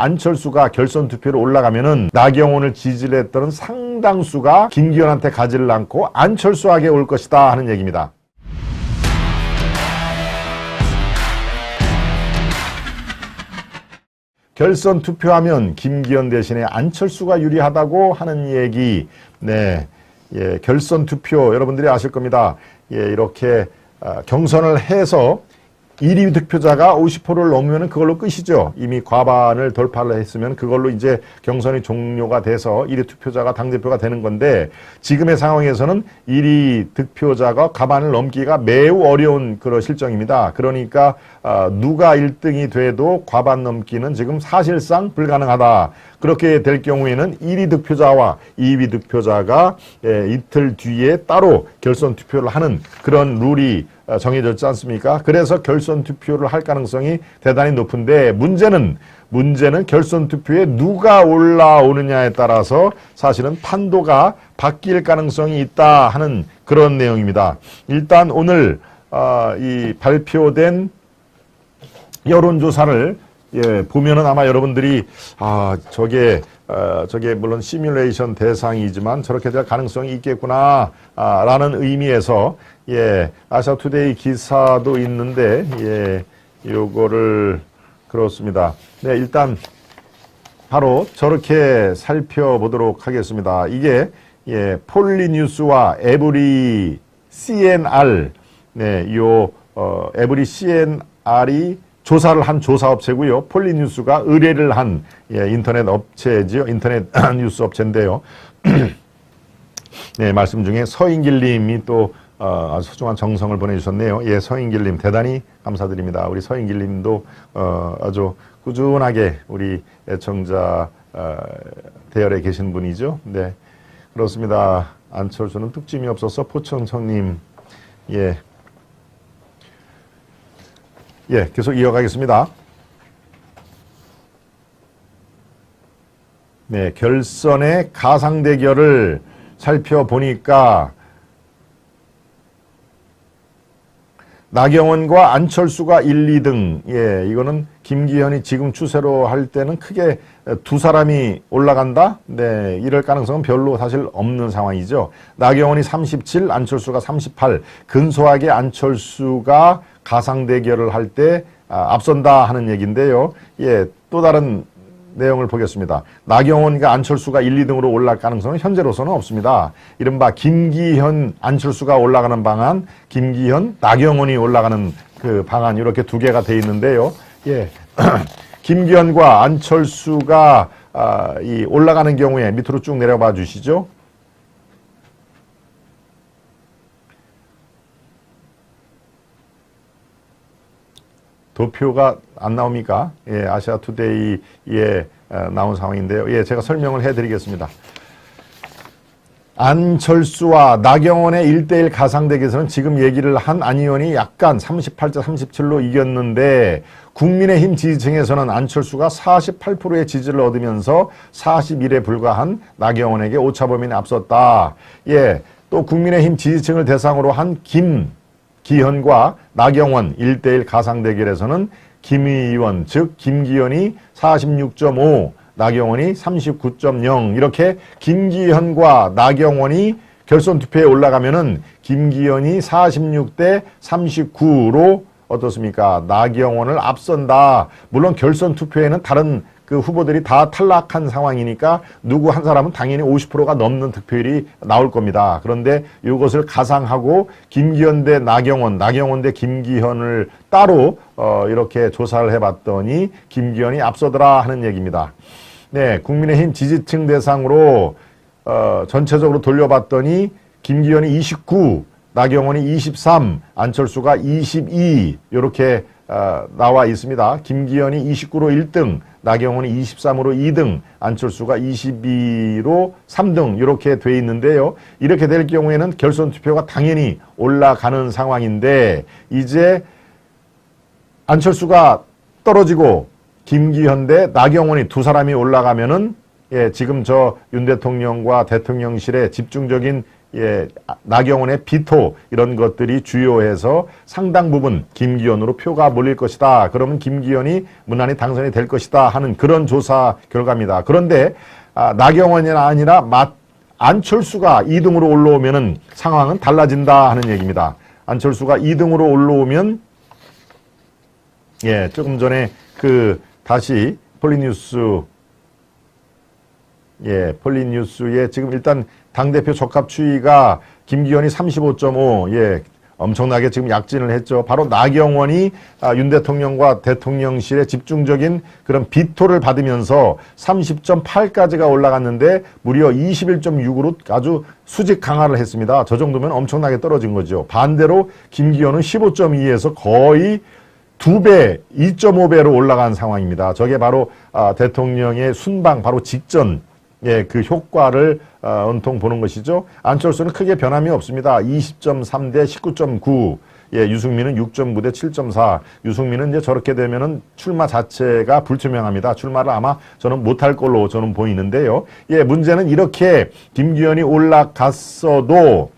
안철수가 결선 투표로 올라가면은 나경원을 지지를 했던 상당수가 김기현한테 가지를 않고 안철수에게 올 것이다 하는 얘기입니다. 결선 투표하면 김기현 대신에 안철수가 유리하다고 하는 얘기. 네, 예, 결선 투표 여러분들이 아실 겁니다. 예, 이렇게 경선을 해서 1위 득표자가 50%를 넘으면 그걸로 끝이죠. 이미 과반을 돌파를 했으면 그걸로 이제 경선이 종료가 돼서 1위 투표자가 당대표가 되는 건데, 지금의 상황에서는 1위 득표자가 과반을 넘기가 매우 어려운 그런 실정입니다. 그러니까 누가 1등이 돼도 과반 넘기는 지금 사실상 불가능하다. 그렇게 될 경우에는 1위 득표자와 2위 득표자가 이틀 뒤에 따로 결선 투표를 하는 그런 룰이 정해졌지 않습니까? 그래서 결선 투표를 할 가능성이 대단히 높은데, 문제는 결선 투표에 누가 올라오느냐에 따라서 사실은 판도가 바뀔 가능성이 있다 하는 그런 내용입니다. 일단 오늘 이 발표된 여론조사를 보면은 아마 여러분들이 저게 물론 시뮬레이션 대상이지만 저렇게 될 가능성이 있겠구나 라는 의미에서 아시아투데이 기사도 있는데 요거를 그렇습니다. 네, 일단 바로 저렇게 살펴보도록 하겠습니다. 이게 폴리뉴스와 에브리 CNR, 에브리 CNR이 조사를 한 조사업체고요. 폴리뉴스가 의뢰를 한 인터넷 업체지요. 인터넷 뉴스 업체인데요. 네, 말씀 중에 서인길님이 또 아주 소중한 정성을 보내주셨네요. 예, 서인길님 대단히 감사드립니다. 우리 서인길님도 아주 꾸준하게 우리 애청자 대열에 계신 분이죠. 네, 그렇습니다. 안철수는 특징이 없어서 포청청님, 계속 이어가겠습니다. 네, 결선의 가상 대결을 살펴보니까 나경원과 안철수가 1, 2등. 이거는 김기현이 지금 추세로 할 때는 크게 두 사람이 올라간다? 네, 이럴 가능성은 별로 사실 없는 상황이죠. 나경원이 37, 안철수가 38. 근소하게 안철수가 가상 대결을 할 때 앞선다 하는 얘기인데요. 또 다른 내용을 보겠습니다. 나경원과 안철수가 1, 2등으로 올라갈 가능성은 현재로서는 없습니다. 이른바 김기현, 안철수가 올라가는 방안, 김기현, 나경원이 올라가는 그 방안, 이렇게 두 개가 돼 있는데요. 김기현과 안철수가 이 올라가는 경우에 밑으로 쭉 내려봐 주시죠. 도표가 안 나옵니까? 아시아투데이에 나온 상황인데요. 제가 설명을 해드리겠습니다. 안철수와 나경원의 1대1 가상대결에서는 지금 얘기를 한 안 의원이 약간 38대 37로 이겼는데, 국민의힘 지지층에서는 안철수가 48%의 지지를 얻으면서 41에 불과한 나경원에게 오차범위에 앞섰다. 또 국민의힘 지지층을 대상으로 한 김기현과 나경원 1대1 가상 대결에서는 김 의원, 즉 김기현이 46.5, 나경원이 39.0, 이렇게 김기현과 나경원이 결선 투표에 올라가면은 김기현이 46대 39로 어떻습니까? 나경원을 앞선다. 물론 결선 투표에는 다른 그 후보들이 다 탈락한 상황이니까 누구 한 사람은 당연히 50%가 넘는 득표율이 나올 겁니다. 그런데 이것을 가상하고 김기현 대 나경원, 나경원 대 김기현을 따로 이렇게 조사를 해봤더니 김기현이 앞서더라 하는 얘기입니다. 네, 국민의힘 지지층 대상으로 전체적으로 돌려봤더니 김기현이 29, 나경원이 23, 안철수가 22 이렇게 나와 있습니다. 김기현이 29로 1등, 나경원이 23으로 2등, 안철수가 22로 3등 이렇게 돼 있는데요. 이렇게 될 경우에는 결선 투표가 당연히 올라가는 상황인데, 이제 안철수가 떨어지고 김기현 대 나경원이 두 사람이 올라가면은 지금 저 윤 대통령과 대통령실의 집중적인 예, 나경원의 비토 이런 것들이 주요해서 상당 부분 김기현으로 표가 몰릴 것이다. 그러면 김기현이 무난히 당선이 될 것이다 하는 그런 조사 결과입니다. 그런데 나경원이 아니라 안철수가 2등으로 올라오면은 상황은 달라진다 하는 얘기입니다. 안철수가 2등으로 올라오면 예, 조금 전에 다시 폴리뉴스에 지금 일단 당대표 적합 추이가 김기현이 35.5, 예, 엄청나게 지금 약진을 했죠. 바로 나경원이 윤 대통령과 대통령실에 집중적인 그런 비토를 받으면서 30.8까지가 올라갔는데 무려 21.6으로 아주 수직 강화를 했습니다. 저 정도면 엄청나게 떨어진 거죠. 반대로 김기현은 15.2에서 거의 2배, 2.5배로 올라간 상황입니다. 저게 바로 대통령의 순방 바로 직전 예, 그 효과를 온통 보는 것이죠. 안철수는 크게 변함이 없습니다. 20.3 대 19.9. 예, 유승민은 6.9 대 7.4. 유승민은 이제 저렇게 되면은 출마 자체가 불투명합니다. 출마를 아마 저는 못할 걸로 저는 보이는데요. 예, 문제는 이렇게 김기현이 올라갔어도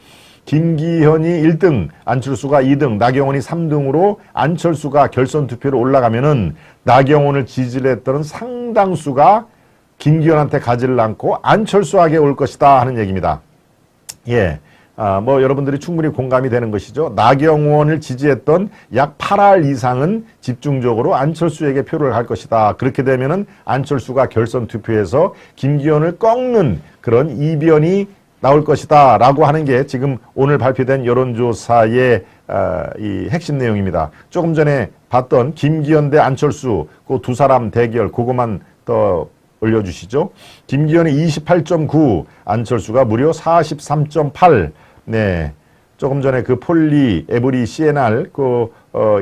김기현이 1등, 안철수가 2등, 나경원이 3등으로 안철수가 결선 투표로 올라가면은 나경원을 지지를 했던 상당수가 김기현한테 가지를 않고 안철수에게 올 것이다 하는 얘기입니다. 예. 뭐 여러분들이 충분히 공감이 되는 것이죠. 나경원을 지지했던 약 8할 이상은 집중적으로 안철수에게 표를 할 것이다. 그렇게 되면은 안철수가 결선 투표에서 김기현을 꺾는 그런 이변이 나올 것이다 라고 하는 게 지금 오늘 발표된 여론조사의 이 핵심 내용입니다. 조금 전에 봤던 김기현 대 안철수 그 두 사람 대결 그것만 더 올려주시죠. 김기현이 28.9, 안철수가 무려 43.8. 네, 조금 전에 그 폴리 에브리 CNR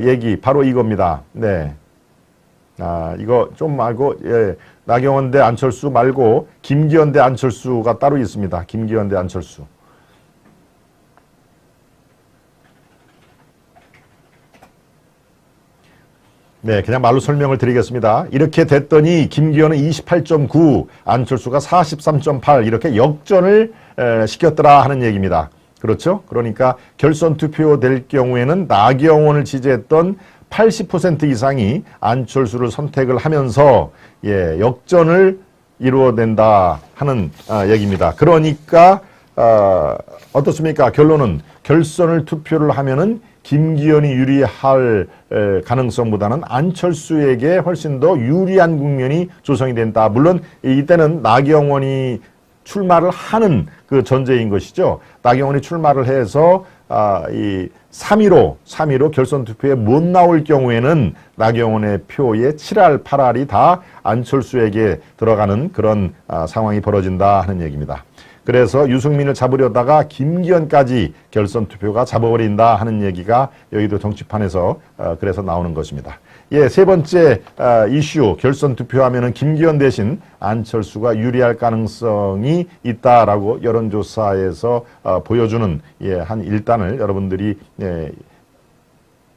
얘기 바로 이겁니다. 네, 이거 좀 말고 예, 나경원 대 안철수 말고 김기현 대 안철수가 따로 있습니다. 김기현 대 안철수. 네, 그냥 말로 설명을 드리겠습니다. 이렇게 됐더니 김기현은 28.9, 안철수가 43.8 이렇게 역전을 시켰더라 하는 얘기입니다. 그렇죠? 그러니까 결선 투표 될 경우에는 나경원을 지지했던 80% 이상이 안철수를 선택을 하면서 예, 역전을 이루어낸다 하는 얘기입니다. 그러니까 어떻습니까? 결론은 결선을 투표를 하면은 김기현이 유리할 가능성보다는 안철수에게 훨씬 더 유리한 국면이 조성이 된다. 물론 이때는 나경원이 출마를 하는 그 전제인 것이죠. 나경원이 출마를 해서 이 3위로 결선 투표에 못 나올 경우에는 나경원의 표의 7할, 8할이 다 안철수에게 들어가는 그런 상황이 벌어진다 하는 얘기입니다. 그래서 유승민을 잡으려다가 김기현까지 결선 투표가 잡아버린다 하는 얘기가 여의도 정치판에서 그래서 나오는 것입니다. 예, 세 번째 이슈 결선 투표하면은 김기현 대신 안철수가 유리할 가능성이 있다라고 여론조사에서 보여주는 예, 한 일단을 여러분들이 예,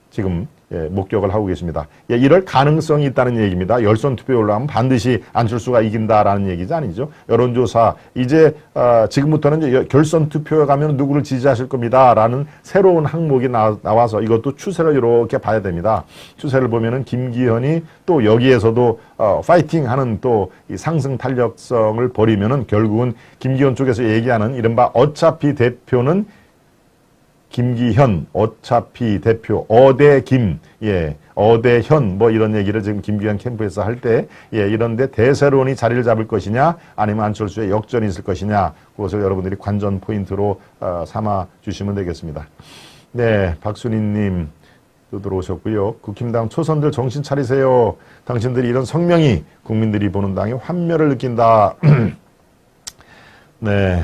지금 예, 목격을 하고 계십니다. 예, 이럴 가능성이 있다는 얘기입니다. 결선 투표에 올라가면 반드시 안철수가 이긴다라는 얘기지 아니죠. 여론조사 이제 지금부터는 이제 결선 투표에 가면 누구를 지지하실 겁니다라는 새로운 항목이 나와서 이것도 추세를 이렇게 봐야 됩니다. 추세를 보면은 김기현이 또 여기에서도 파이팅하는 또 이 상승 탄력성을 벌이면은 결국은 김기현 쪽에서 얘기하는 이른바 어차피 대표는 김기현, 어차피 대표, 어대김, 예, 어대현, 뭐 이런 얘기를 지금 김기현 캠프에서 할 때, 예, 이런데 대세론이 자리를 잡을 것이냐, 아니면 안철수의 역전이 있을 것이냐, 그것을 여러분들이 관전 포인트로 삼아 주시면 되겠습니다. 네, 박순희님 또 들어오셨고요. 국힘당 초선들 정신 차리세요. 당신들이 이런 성명이 국민들이 보는 당의 환멸을 느낀다. 네.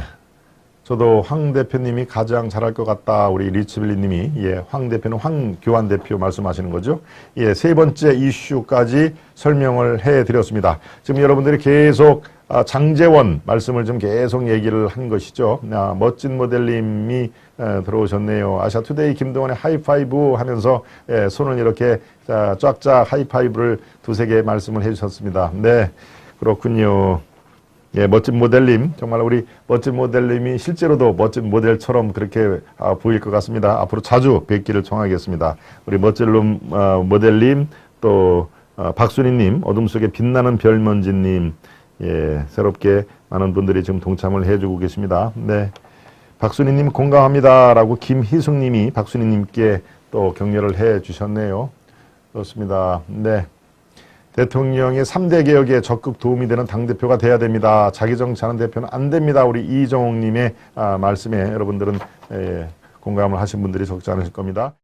저도 황 대표님이 가장 잘할 것 같다. 우리 리치빌리 님이, 예, 황 대표는 황교안 대표 말씀하시는 거죠. 예, 세 번째 이슈까지 설명을 해 드렸습니다. 지금 여러분들이 계속 장제원 말씀을 좀 계속 얘기를 한 것이죠. 멋진 모델님이 들어오셨네요. 아시아투데이 김동원의 하이파이브 하면서 예, 손을 이렇게 쫙쫙 하이파이브를 두세 개 말씀을 해 주셨습니다. 네, 그렇군요. 예, 멋진 모델님, 정말 우리 멋진 모델님이 실제로도 멋진 모델처럼 그렇게 보일 것 같습니다. 앞으로 자주 뵙기를 청하겠습니다. 우리 멋진 모델님, 또 박순희님, 어둠 속에 빛나는 별먼지님, 예, 새롭게 많은 분들이 지금 동참을 해주고 계십니다. 네, 박순희님 공감합니다라고 김희숙님이 박순희님께 또 격려를 해주셨네요. 좋습니다. 네. 대통령의 3대 개혁에 적극 도움이 되는 당대표가 돼야 됩니다. 자기 정치하는 대표는 안 됩니다. 우리 이정옥님의 말씀에 여러분들은 공감을 하신 분들이 적지 않으실 겁니다.